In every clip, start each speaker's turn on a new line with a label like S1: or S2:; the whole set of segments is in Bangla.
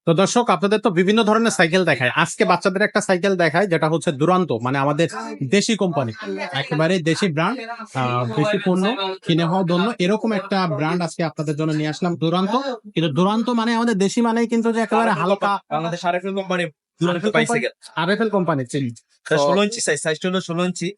S1: তো দর্শক, আপনাদের তো বিভিন্ন ধরনের সাইকেল দেখায়। আজকে বাচ্চাদের একটা সাইকেল দেখায় যেটা হচ্ছে দুরান্ত, মানে আমাদের দেশি কোম্পানি, একেবারে দেশি ব্র্যান্ড, দেশি পণ্য কিনে হওয়া ধন্য, এরকম একটা ব্র্যান্ড আজকে আপনাদের জন্য নিয়ে আসলাম, দুরান্ত। কিন্তু দুরান্ত মানে আমাদের দেশি মানেই কিন্তু যে একেবারে হালকা
S2: বাংলাদেশ আরএফএল কোম্পানি দুরান্ত বাইসাইকেল।
S1: আরএফএল কোম্পানি চিনি।
S2: এটা 16 ইঞ্চি সাইজটা হলো 16 ইঞ্চি।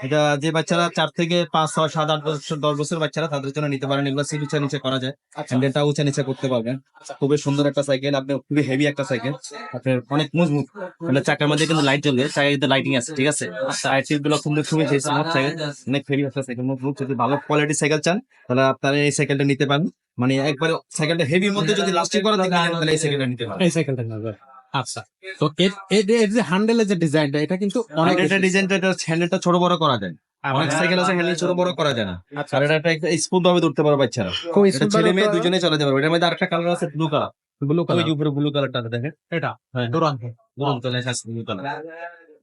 S2: এটা যে বাচ্চারা 4 থেকে 5 6 7 8 বছর 10 বছর বাচ্চারা তাদের জন্য নিতে পারেন। এগুলো সিট উঁচা নিচে করা যায়, হ্যান্ডেলটা উঁচা নিচে করতে পারবেন। খুবই সুন্দর একটা সাইকেল, আপনি খুবই হেভি একটা সাইকেল, আপনার অনেক মজবুত। মানে চাকার মধ্যে কিন্তু লাইট জ্বলবে, চাকায় কিন্তু লাইটিং আছে, ঠিক আছে। সাইড সিট গুলো খুবই খুবই স্মুথ সাইকেল, অনেক হেভি একটা সাইকেল, মজবুত। যদি ভালো কোয়ালিটির সাইকেল চান তাহলে আপনারা এই সাইকেলটা নিতে পারেন। মানে একবার সাইকেলটা হেভির মধ্যে যদি লাস্টিং করা থাকে তাহলে এই সাইকেলটা নিতে পারেন।
S1: এই সাইকেলটা নেবে। আচ্ছা, তো এর যে হ্যান্ডেলের যে ডিজাইনটা, এটা কিন্তু অনেক
S2: এটা ডিজাইনটা, এটা হ্যান্ডেলটা ছোট বড় করা যায়। অনেক সাইকেল আছে হ্যান্ডেল ছোট বড় করা যায় না, আর এটা একটা স্মুথ ভাবে ধরতে পারবে বাচ্চারা।
S1: খুব
S2: এটা ছেলে মেয়ে দুজনেই চালাতে পারবে। এটার মধ্যে আরেকটা কালার আছে ব্লু কালার,
S1: ব্লু
S2: ওই
S1: কালার।
S2: যে উপরে ব্লু কালারটা দেখেন,
S1: এটা
S2: হ্যাঁ
S1: দুরান্ত।
S2: দুরন্ত লেখা আছে ব্লু কালার।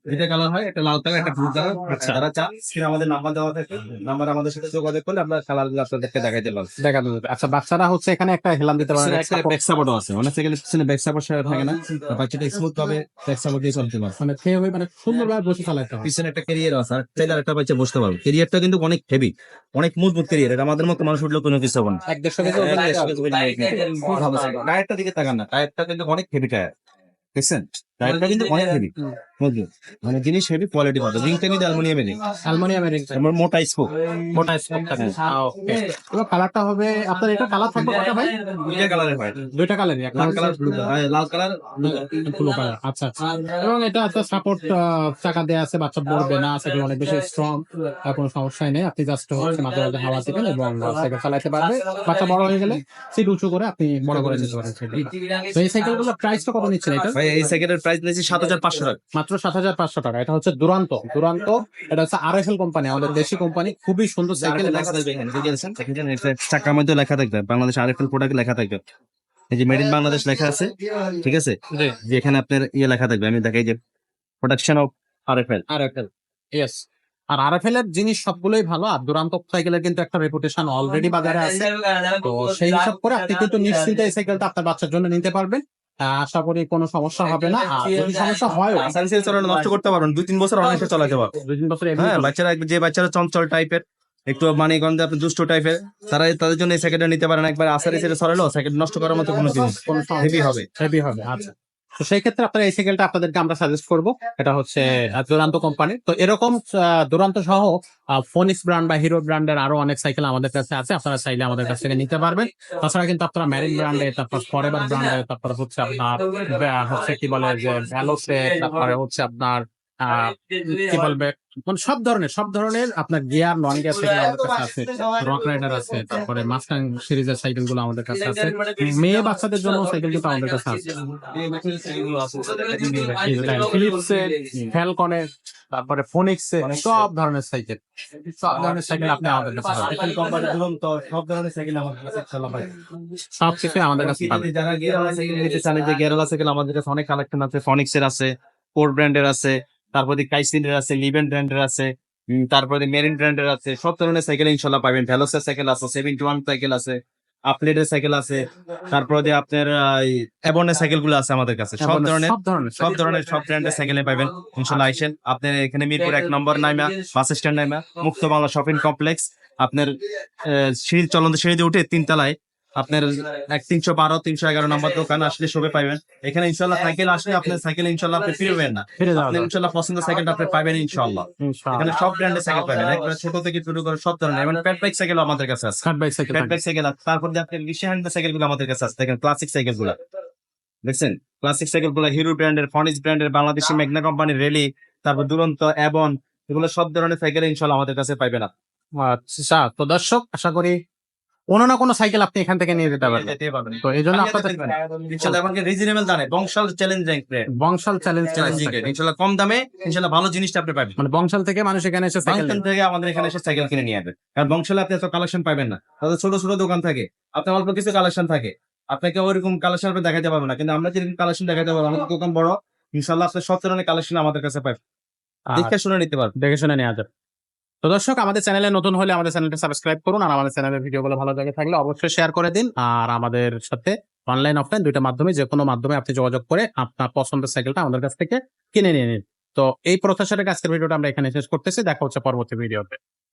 S2: দুইটা কালার হয়, একটা লাল কালার একটা ব্লু কালার।
S1: আচ্ছা।
S2: যারা চান স্ক্রিনে আমাদের নাম্বার দেওয়া থাকে, নাম্বার আমাদের সাথে যোগাযোগ করলে আমরা কালারগুলো আপনাদেরকে দেখাইতে পারবো।
S1: দেখা যাবে। আচ্ছা, বাচ্চারা হচ্ছে এখানে একটা হেলান দিতে পারে,
S2: পিছনে একটা ব্যাক সাপোর্টও আছে, অনেক সাইকেলের পিছনে ব্যাক সাপোর্ট থাকে না, বাচ্চাটা স্মুথ ভাবে ব্যাক সাপোর্ট দিয়ে চলতে পারে।
S1: মানে খেয়ে হয়ে মানে সুন্দরভাবে বসে চালাতে হবে।
S2: পিছনে একটা ক্যারিয়ার আছে, আর চাইলে একটা বাচ্চা বসতে পারবে। ক্যারিয়ারটা কিন্তু অনেক হেভি, অনেক মজবুত ক্যারিয়ার। এটা আমাদের মতো মানুষ উঠলেও কোনো কিছু হবে না।
S1: 1-150 কেজি ওজন আছে।
S2: টায়ারটা দিকে তাকান না, টায়ারটা কিন্তু অনেক হেভি টায়ার, দেখছেন? টায়ারটা কিন্তু অনেক হেভি, মজবুত। মানে জিনিস হেভি, কোয়ালিটি ভালো। রিংটা কিন্তু অ্যালুমিনিয়ামের রিং,
S1: অ্যালুমিনিয়ামের রিং,
S2: মোটা স্পোক।
S1: মোটা স্পোক থাকে। ওকে, এবার কালারটা হবে আপনার, এটা কালার থাকবে কয়টা ভাই?
S2: দুইটা কালারের হয়,
S1: দুইটা কালারই, একটা
S2: লাল
S1: হচ্ছে
S2: কালার ব্লু কালার, লাল কালার
S1: ব্লু কালার। আচ্ছা আচ্ছা। এবং এটা একটা সাপোর্ট চাকা দেয়া আছে, বাচ্চা পড়বে না, সাইকেল অনেক বেশি স্ট্রং, কোনো সমস্যাই নেই। আপনি জাস্ট হচ্ছে মাঝে মাঝে হাওয়া দিবেন এবং সাইকেল চালাতে পারবে। বাচ্চা বড় হয়ে গেলে সিট উঁচু করে আপনি বড় করে নিতে পারেন সাইকেলটা। তো এই সাইকেলগুলোর প্রাইসটা কত নিচ্ছেন এটা?
S2: ভাই। এই সাইকেলের প্রাইস নিয়েছি 7,500 টাকা।
S1: মাত্র 7,500 টাকা। এটা হচ্ছে দুরান্ত। দুরান্ত এটা হচ্ছে আরএফএল কোম্পানি, আমাদের দেশি কোম্পানি, খুবই সুন্দর সাইকেল।
S2: লেখা থাকবে এখানে, দেখেছেন? চাকার মধ্যে লেখা থাকবে বাংলাদেশ আরএফএল প্রোডাক্ট লেখা থাকবে। এই যে মেড ইন বাংলাদেশ লেখা আছে, ঠিক আছে। যে এখানে আপনার ইয়ে লেখা থাকবে, আমি দেখাই যে production of RFL.
S1: RFL, yes. আর আরএফএল এর জিনিস সবগুলোই ভালো, আর দুরান্ত সাইকেলের কিন্তু একটা রেপুটেশন অলরেডি বাজারে আছে। তো সেই হিসাব করে আপনি কিন্তু নিশ্চিন্তে এই সাইকেলটা আপনার বাচ্চার জন্য নিতে পারবেন। আশা করি কোনো সমস্যা হবে না। আর যদি সমস্যা হয়,
S2: সার্ভিসিং চালানো নষ্ট করতে পারবেন, 2-3 বছর অনায়াসে চালাতে পারবেন।
S1: 2-3 বছর এমনি
S2: হ্যাঁ,
S1: চলবে।
S2: বাচ্চারা যে বাচ্চারা চঞ্চল টাইপের, একটু মানে গন্ধে আপনি দুষ্ট টাইপের, তাদের জন্য এই সাইকেলটা নিতে পারেন। একবার আসারে ছেড়ে সরালো, সাইকেল নষ্ট করার মতো কোনো জিনিস
S1: কোনো
S2: হেভি হবে।
S1: হেভি হবে। আচ্ছা, তো সেই ক্ষেত্রে আপনার এই সাইকেলটা আপনাদেরকে আমরা সাজেস্ট করব। এটা হচ্ছে দুরান্ত কোম্পানির। তো এরকম দুরান্ত সহ ফোনিক্স ব্র্যান্ড বা হিরো ব্র্যান্ডের আরো অনেক সাইকেল আমাদের কাছে আছে, আপনারা চাইলে আমাদের কাছ থেকে নিতে পারবেন। তাছাড়া কিন্তু আপনারা মেরিন ব্র্যান্ডে, তারপর ফরএভার ব্র্যান্ডে, তারপর হচ্ছে আপনার হচ্ছে কি বলে যে ভ্যালোসে, তারপরে হচ্ছে আপনার কি বলবে, মানে সব ধরনের আপনার গিয়ার, নন গিয়ার সাইকেল আমাদের কাছে আছে। রক রাইডার আছে, তারপরে মাস্টাং সিরিজের সাইকেল গুলো আমাদের কাছে আছে। মেয়ে বাচ্চাদের জন্য সাইকেল কিন্তু আমাদের কাছে আছে। ফিলিপসের, ফ্যালকনের, তারপরে ফোনিক্সের, সব ধরনের সাইকেল, সব ধরনের সাইকেল আপনি আমাদের কাছে পাবেন।
S2: সব ধরনের সাইকেল আমাদের কাছে ইনশাআল্লাহ পাবেন।
S1: সব কিছু আমাদের কাছে পাবেন।
S2: যারা গিয়ারওয়ালা সাইকেল নিতে চান, যে গিয়ারওয়ালা সাইকেল আমাদের কাছে অনেক কালেকশন আছে। ফনিক্সের আছে, কোর ব্র্যান্ডের আছে, তারপরে কাইসিনের আছে, লিভেন ব্র্যান্ডের আছে, তারপরে মেরিন ব্র্যান্ডের আছে। সব ধরনের সাইকেল ইনশাআল্লাহ পাবেন। ভ্যালোসের সাইকেল আছে, 71 সাইকেল আছে, আপলেটের সাইকেল আছে, তারপরে আপনার অ্যাবনের সাইকেল গুলো আছে আমাদের কাছে। সব ধরনের সব ব্র্যান্ডের সাইকেলে পাবেন ইনশাআল্লাহ। আইসেন আপনার এখানে মিরপুর 1 নম্বর নাইমা, বাস স্ট্যান্ড নাইমা, মুক্ত বাংলা শপিং কমপ্লেক্স, আপনার সিঁড়ি, চলন্ত সিঁড়ি দিয়ে উঠে 3 তলায় আপনার 312 311 নম্বর দোকান আসলে সবে পাবেন। এখানে ইনশাআল্লাহ সাইকেল আসলে আপনার সাইকেল ইনশাআল্লাহ আপনি ফিরে পাবেন না, আপনি ইনশাআল্লাহ পছন্দের সাইকেলটা আপনি পাবেন ইনশাআল্লাহ। এখানে সব ব্র্যান্ডের সাইকেল পাবেন, একবার ছোট থেকে শুরু করে সব ধরনের, এবং প্যাড বাইক সাইকেল আমাদের কাছে আছে। প্যাড বাইক সাইকেল আছে, তারপর যে আপনার বিশেষ হ্যান্ডেল সাইকেল গুলো আমাদের কাছে আছে। দেখেন ক্লাসিক সাইকেল গুলা, দেখছেন? ক্লাসিক সাইকেল গুলো হিরো ব্র্যান্ডের, ফনিক্স ব্র্যান্ডের, বাংলাদেশি মেঘনা কোম্পানির রেলি, তারপর দুরন্ত, অ্যাবন, এগুলো সব ধরনের সাইকেল ইনশাআল্লাহ আমাদের কাছে পাইবেন।
S1: আচ্ছা, তো দর্শক, আশা করি কোনো না কোনো সাইকেল আপনি এখান থেকে নিয়ে যেতে পারবেন। তো এই জন্য আপনাদের
S2: ইনশাআল্লাহ আমাকে রিজনেবল দামে Bangshal challenge rank brand,
S1: Bangshal challenge
S2: ইনশাআল্লাহ কম দামে ইনশাআল্লাহ ভালো জিনিসটা আপনি পাবেন।
S1: মানে বংশাল থেকে মানুষ এখানে এসে সাইকেল
S2: বংশাল থেকে আমাদের এখানে এসে সাইকেল কিনে নিয়ে যাবে। কারণ বংশালে আপনি এত কালেকশন পাবেন না, তাদের ছোট ছোট দোকান থাকে, আপনার অল্প কিছু কালেকশন থাকে, আপনাকে ওইরকম কালেকশন আপনি দেখাতে পারবেন না। কিন্তু আমরা যেরকম কালেকশন দেখাতে পারবো, আমাদের দোকান বড়, ইনশাআল্লাহ আপনি সব ধরনের কালেকশন আমাদের কাছে পাবেন, দেখে শুনে নিতে পারবেন।
S1: দেখে শুনে নেওয়া যাবে। তো দর্শক, আমাদের চ্যানেলে নতুন হলে আমাদের চ্যানেলটা সাবস্ক্রাইব করুন, আর আমাদের চ্যানেলের ভিডিওগুলো ভালো লাগে থাকলে অবশ্যই শেয়ার করে দিন। আর আমাদের সাথে অনলাইন অফলাইন দুইটা মাধ্যমে, যে কোনো মাধ্যমে আপনি যোগাযোগ করে আপনার পছন্দের সাইকেলটা আমাদের কাছ থেকে কিনে নিয়ে নিন। তো এই প্রত্যাশার আজকের ভিডিওটা আমরা এখানে শেষ করতেছি। দেখা হচ্ছে পরবর্তী ভিডিওতে।